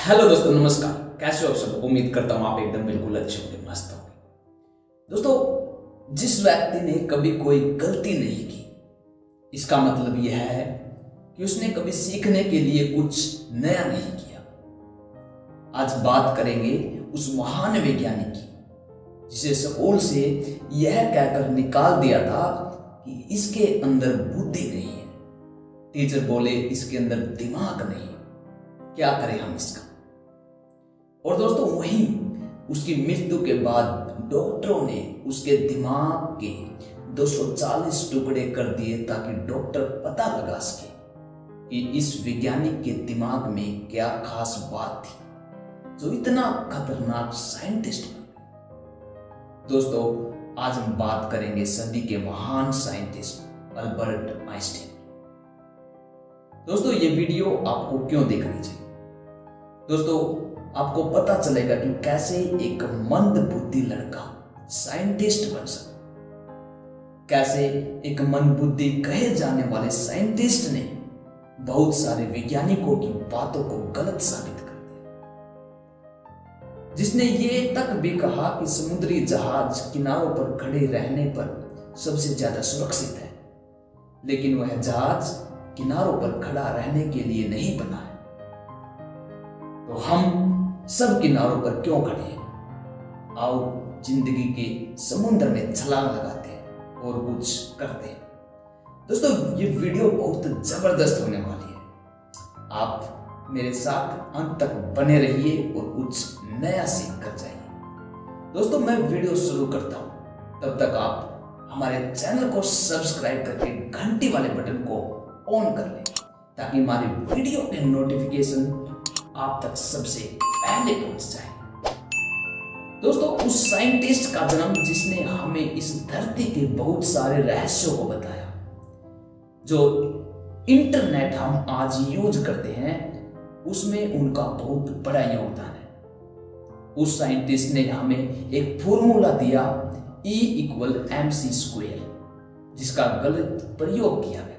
Hello दोस्तों, नमस्कार। कैसे हो आप सब? उम्मीद करता हूं आप एकदम बिल्कुल अच्छे होंगे, मस्त होंगे। दोस्तों, जिस व्यक्ति ने कभी कोई गलती नहीं की, इसका मतलब यह है कि उसने कभी सीखने के लिए कुछ नया नहीं किया। आज बात करेंगे उस महान वैज्ञानिक की जिसे स्कूल से यह कहकर निकाल दिया था कि इसके अंदर बुद्धि नहीं है। टीचर बोले इसके अंदर दिमाग नहीं है, क्या करें हम इसका। और दोस्तों, वहीं उसकी मृत्यु के बाद डॉक्टरों ने उसके दिमाग के 240 टुकड़े कर दिए ताकि डॉक्टर पता लगा सके कि इस वैज्ञानिक के दिमाग में क्या खास बात थी जो इतना खतरनाक साइंटिस्ट बन गया। दोस्तों, आज हम बात करेंगे सदी के महान साइंटिस्ट अल्बर्ट आइंस्टाइन। दोस्तों, ये वीडियो आपको क्यों देखनी चाहिए? दोस्तों, आपको पता चलेगा कि कैसे एक मंद बुद्धि लड़का साइंटिस्ट बन सकता, कैसे एक मंद बुद्धि कहे जाने वाले साइंटिस्ट ने बहुत सारे वैज्ञानिकों की बातों को गलत साबित कर दिया, जिसने ये तक भी कहा कि समुद्री जहाज किनारों पर खड़े रहने पर सबसे ज्यादा सुरक्षित है, लेकिन वह जहाज किनारों पर खड़ा रहने के लिए नहीं बना है। तो हम सब किनारों पर क्यों खड़े हैं? आओ जिंदगी के समुद्र में छलांग लगाते हैं और कुछ करते हैं। दोस्तों, ये वीडियो बहुत जबरदस्त होने वाली है। आप मेरे साथ अंत तक बने रहिए और कुछ नया सीख कर जाइए। दोस्तों, मैं वीडियो शुरू करता हूं, तब तक आप हमारे चैनल को सब्सक्राइब करके घंटी वाले बटन को ऑन कर लें ताकि हमारे वीडियो के नोटिफिकेशन आप तक सबसे पहले पहुंच जाए। दोस्तों, उस साइंटिस्ट का जन्म जिसने हमें इस धरती के बहुत सारे रहस्यों को बताया, जो इंटरनेट हम आज यूज करते हैं, उसमें उनका बहुत बड़ा योगदान है। उस साइंटिस्ट ने हमें एक फॉर्मूला दिया E=mc², जिसका गलत प्रयोग किया गया।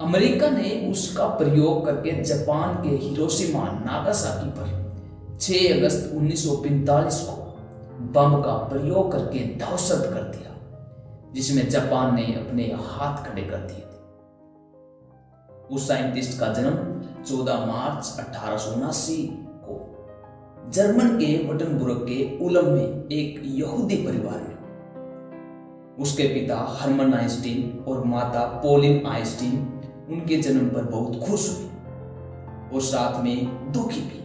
अमेरिका ने उसका प्रयोग करके जापान के हिरोशिमा नागासाकी पर 6 अगस्त 1945 को बम का प्रयोग करके ध्वस्त कर दिया, जिसमें जापान ने अपने हाथ खड़े कर दिए थे। उस साइंटिस्ट का जन्म 14 मार्च 1879 को जर्मन के वटनबुर्ग के उलम में एक यहूदी परिवार में। उसके पिता हर्मन आइंस्टीन और माता पॉलिन आइंस्टीन उनके जन्म पर बहुत खुश हुई और साथ में दुखी भी,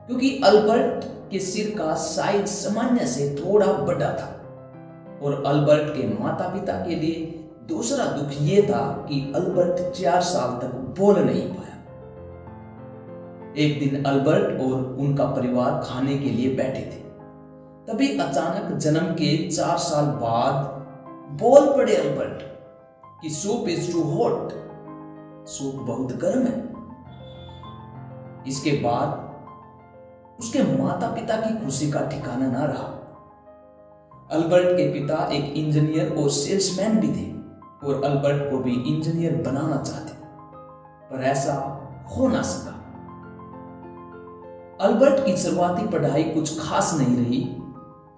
क्योंकि अल्बर्ट के सिर का साइज सामान्य से थोड़ा बड़ा था। और अल्बर्ट के माता पिता के लिए दूसरा दुख यह था कि अल्बर्ट 4 साल तक बोल नहीं पाया। एक दिन अल्बर्ट और उनका परिवार खाने के लिए बैठे थे, तभी अचानक जन्म के 4 साल बाद बोल पड़े अल्बर्ट कि soup is too hot, soup बहुत गर्म है। इसके बाद उसके माता पिता की खुशी का ठिकाना ना रहा। अल्बर्ट के पिता एक इंजीनियर और सेल्समैन भी थे और अल्बर्ट को भी इंजीनियर बनाना चाहते थे, पर ऐसा हो ना सका। अल्बर्ट की शुरुआती पढ़ाई कुछ खास नहीं रही।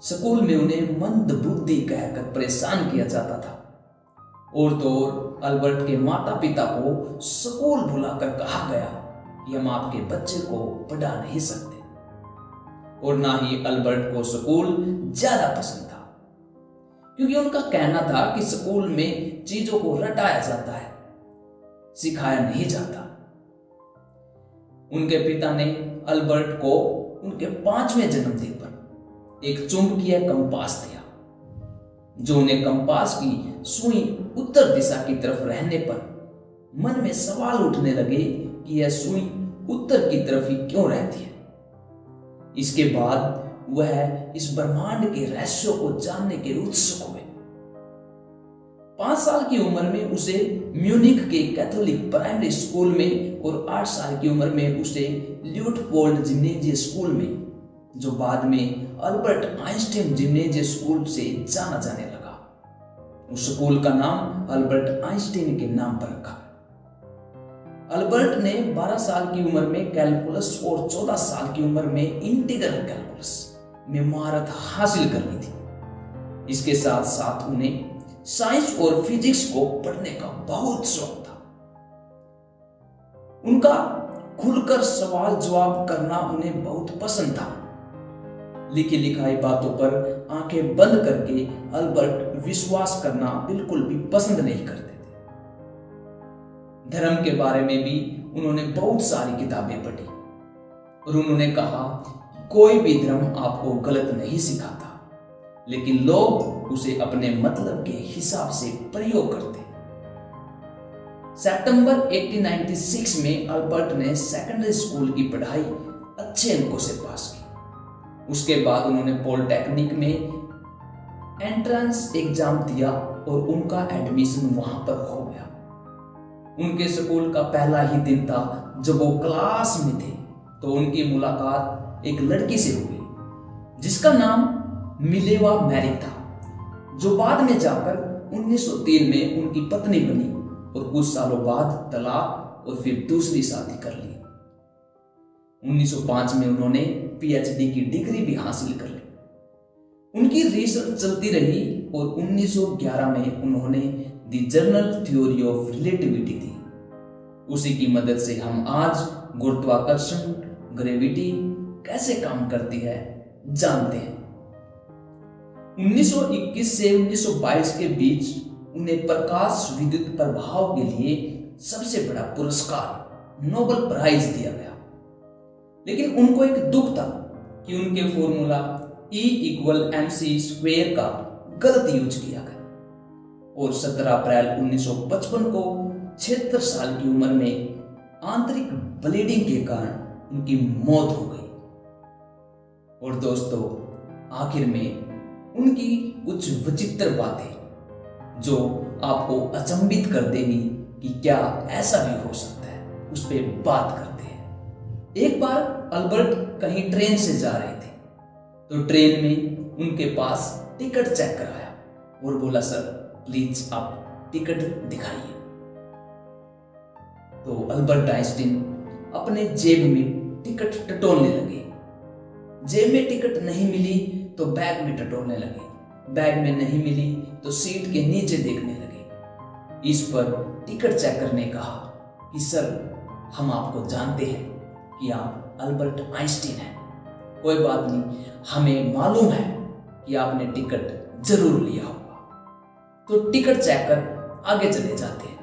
स्कूल में उन्हें मंद बुद्धि कहकर परेशान किया जाता था। और तो और अल्बर्ट के माता पिता को स्कूल बुलाकर कहा गया कि हम आपके बच्चे को पढ़ा नहीं सकते, और ना ही अल्बर्ट को स्कूल ज्यादा पसंद था, क्योंकि उनका कहना था कि स्कूल में चीजों को रटाया जाता है, सिखाया नहीं जाता। उनके पिता ने अल्बर्ट को उनके 5वें जन्मदिन पर एक चुंबकीय कंपास दिया, जो उन्हें कंपास की सुई उत्तर दिशा की तरफ रहने पर मन में सवाल उठने लगे कि यह सुई उत्तर की तरफ ही क्यों रहती है। इसके बाद वह इस ब्रह्मांड के रहस्यों को जानने के उत्सुक हुए। 5 साल की उम्र में उसे म्यूनिख के कैथोलिक प्राइमरी स्कूल में और 8 साल की उम्र में उसे ल्यूटपोल्ड जिम्नेजियम स्कूल में, जो बाद में अल्बर्ट आइंस्टाइन जिम्नेजियम स्कूल से जाना जाने लगा। उस स्कूल का नाम अल्बर्ट आइंस्टाइन के नाम पर रखा। अल्बर्ट ने 12 साल की उम्र में कैलकुलस और 14 साल की उम्र में इंटीग्रल कैलकुलस में महारत हासिल कर ली थी। इसके साथ साथ उन्हें साइंस और फिजिक्स को पढ़ने का बहुत शौक था। उनका खुलकर सवाल जवाब करना उन्हें बहुत पसंद था। लिखी लिखाई बातों पर आंखें बंद करके अल्बर्ट विश्वास करना बिल्कुल भी पसंद नहीं करते थे। धर्म के बारे में भी उन्होंने बहुत सारी किताबें पढ़ी और उन्होंने कहा कोई भी धर्म आपको गलत नहीं सिखाता, लेकिन लोग उसे अपने मतलब के हिसाब से प्रयोग करते। सितंबर 1896 में अल्बर्ट ने सेकेंडरी स्कूल की पढ़ाई अच्छे अंकों से पास की। उसके बाद उन्होंने पॉलिटेक्निक में एंट्रेंस एग्जाम दिया और उनका एडमिशन वहां पर हो गया। उनके स्कूल का पहला ही दिन था जब वो क्लास में थे तो उनकी मुलाकात एक लड़की से हुई जिसका नाम मिलेवा मैरी था, जो बाद में जाकर 1903 में उनकी पत्नी बनी और कुछ सालों बाद तलाक और फिर दूसरी शादी कर ली। 1905 में उन्होंने पीएचडी की डिग्री भी हासिल कर ली। उनकी रिसर्च चलती रही और 1911 में उन्होंने the general theory of relativity दी। उसी की मदद से हम आज गुरुत्वाकर्षण ग्रेविटी कैसे काम करती है जानते हैं। 1921 से 1922 के बीच उन्हें प्रकाश विद्युत प्रभाव के लिए सबसे बड़ा पुरस्कार नोबेल प्राइज दिया गया। लेकिन उनको एक दुख था कि उनके फॉर्मूला E=mc² का गलत यूज किया गया और 17 अप्रैल 1955 को 76 साल की उम्र में आंतरिक ब्लीडिंग के कारण उनकी मौत हो गई। और दोस्तों, आखिर में उनकी कुछ विचित्र बातें जो आपको अचंभित कर देगी कि क्या ऐसा भी हो सकता है, उस पर बात करते हैं। एक बार अल्बर्ट कहीं ट्रेन से जा रहे थे तो ट्रेन में उनके पास टिकट चेक कराया और बोला, सर प्लीज आप टिकट दिखाइए। तो अल्बर्ट आइंस्टीन अपने जेब में टिकट टटोलने लगे। जेब में टिकट नहीं मिली तो बैग में टटोलने लगे। बैग में नहीं मिली तो सीट के नीचे देखने लगे। इस पर टिकट चेकर ने कहा कि सर, हम आपको जानते हैं कि आप अल्बर्ट आइंस्टीन हैं। कोई बात नहीं, हमें मालूम है कि आपने टिकट जरूर लिया होगा। तो टिकट चेकर आगे चले जाते हैं,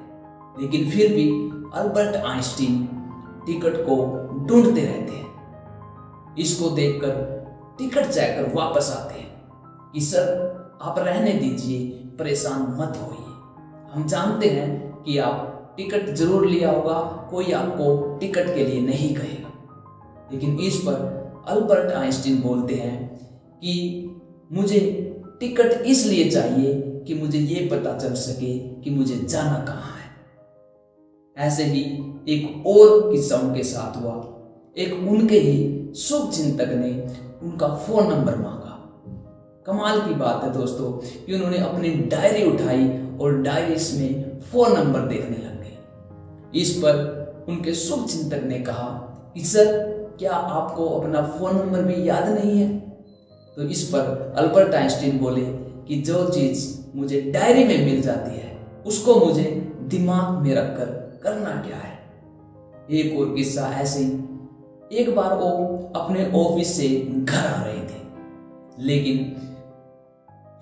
लेकिन फिर भी अल्बर्ट आइंस्टीन टिकट को ढूंढते रहते हैं। इसको देखकर टिकट चेकर वापस आते हैं कि सर आप रहने दीजिए, परेशान मत होइए। हम जानते हैं कि आप टिकट जरूर लिया होगा, कोई आपको टिकट के लिए नहीं कहेगा। लेकिन इस पर अल्बर्ट आइंस्टीन बोलते हैं कि मुझे टिकट इसलिए चाहिए कि मुझे ये पता चल सके कि मुझे जाना कहाँ है। ऐसे ही एक और किस्सा उनके साथ हुआ। एक उनके ही शुभ चिंतक ने उनका फोन नंबर मांगा। कमाल की बात है दोस्तों कि उन्होंने अपनी डायरी उठाई और डायरी में फोन नंबर देखने लग गए। इस पर उनके शुभ चिंतक ने कहा कि सर, क्या आपको अपना फोन नंबर भी याद नहीं है? तो इस पर अल्बर्ट आइंस्टीन बोले कि जो चीज मुझे डायरी में मिल जाती है उसको मुझे दिमाग में रखकर करना क्या है। एक और किस्सा ऐसे ही, एक बार वो अपने ऑफिस से घर आ रहे थे, लेकिन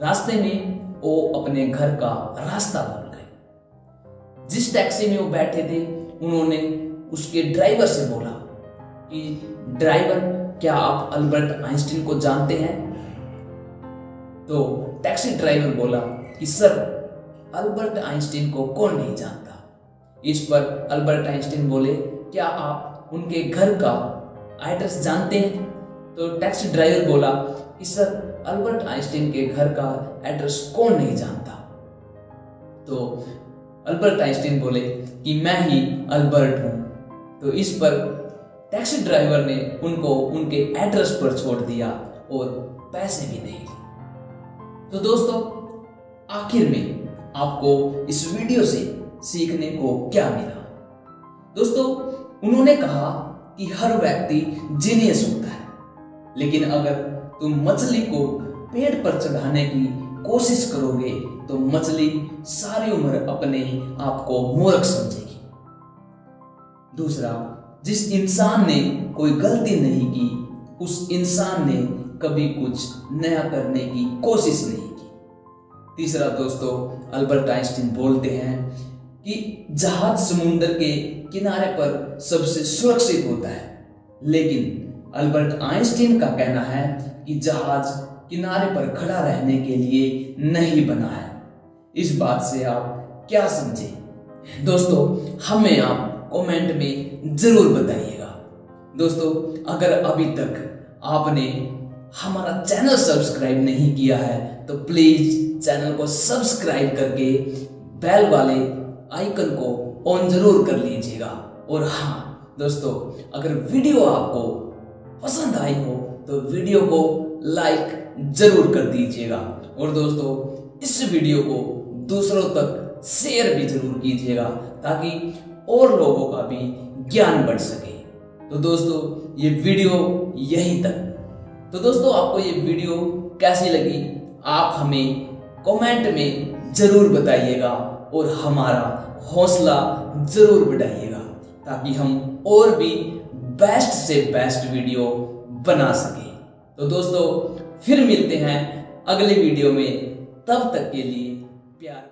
रास्ते में वो अपने घर का रास्ता भूल गए। जिस टैक्सी में वो बैठे थे उन्होंने उसके ड्राइवर से बोला कि ड्राइवर, क्या आप अल्बर्ट आइंस्टीन को जानते हैं? तो टैक्सी ड्राइवर बोला कि सर, अल्बर्ट आइंस्टीन को कौन नहीं जानता। इस पर अल्बर्ट आइंस्टीन बोले, क्या आप उनके घर का एड्रेस जानते हैं? तो टैक्सी ड्राइवर बोला कि सर, अल्बर्ट आइंस्टीन के घर का एड्रेस कौन नहीं जानता। तो अल्बर्ट आइंस्टीन बोले कि मैं ही अल्बर्ट हूं। तो इस पर टैक्सी ड्राइवर ने उनको उनके एड्रेस पर छोड़ दिया और पैसे भी नहीं लिए। तो दोस्तों, आखिर में आपको इस वीडियो से सीखने को क्या मिला? दोस्तों, उन्होंने कहा कि हर व्यक्ति जीनियस होता है, लेकिन अगर तुम मछली को पेड़ पर चढ़ाने की कोशिश करोगे तो मछली सारी उम्र अपने आप को मूर्ख समझेगी। दूसरा, जिस इंसान ने कोई गलती नहीं की, उस इंसान ने कभी कुछ नया करने की कोशिश नहीं की। तीसरा दोस्तों, अल्बर्ट आइंस्टीन बोलते हैं कि जहाज समुद्र के किनारे पर सबसे सुरक्षित होता है, लेकिन अल्बर्ट आइंस्टीन का कहना है कि जहाज किनारे पर खड़ा रहने के लिए नहीं बना है। इस बात से आप क्या समझे? दोस्तों, हमें आप कमेंट में जरूर बताइएगा। दोस्तों, अगर अभी तक आपने हमारा चैनल सब्सक्राइब नहीं किया है तो प्लीज चैनल को सब्सक्राइब करके बेल वाले आइकन को ऑन जरूर कर लीजिएगा। और हाँ दोस्तों, अगर वीडियो आपको पसंद आई हो तो वीडियो को लाइक जरूर कर दीजिएगा। और दोस्तों, इस वीडियो को दूसरों तक शेयर भी जरूर कीजिएगा ताकि और लोगों का भी ज्ञान बढ़ सके। तो दोस्तों, ये वीडियो यहीं तक। तो दोस्तों, आपको ये वीडियो कैसी लगी आप हमें कमेंट में जरूर बताइएगा और हमारा हौसला जरूर बढ़ाइएगा ताकि हम और भी बेस्ट से बेस्ट वीडियो बना सके। तो दोस्तों, फिर मिलते हैं अगले वीडियो में, तब तक के लिए प्यार।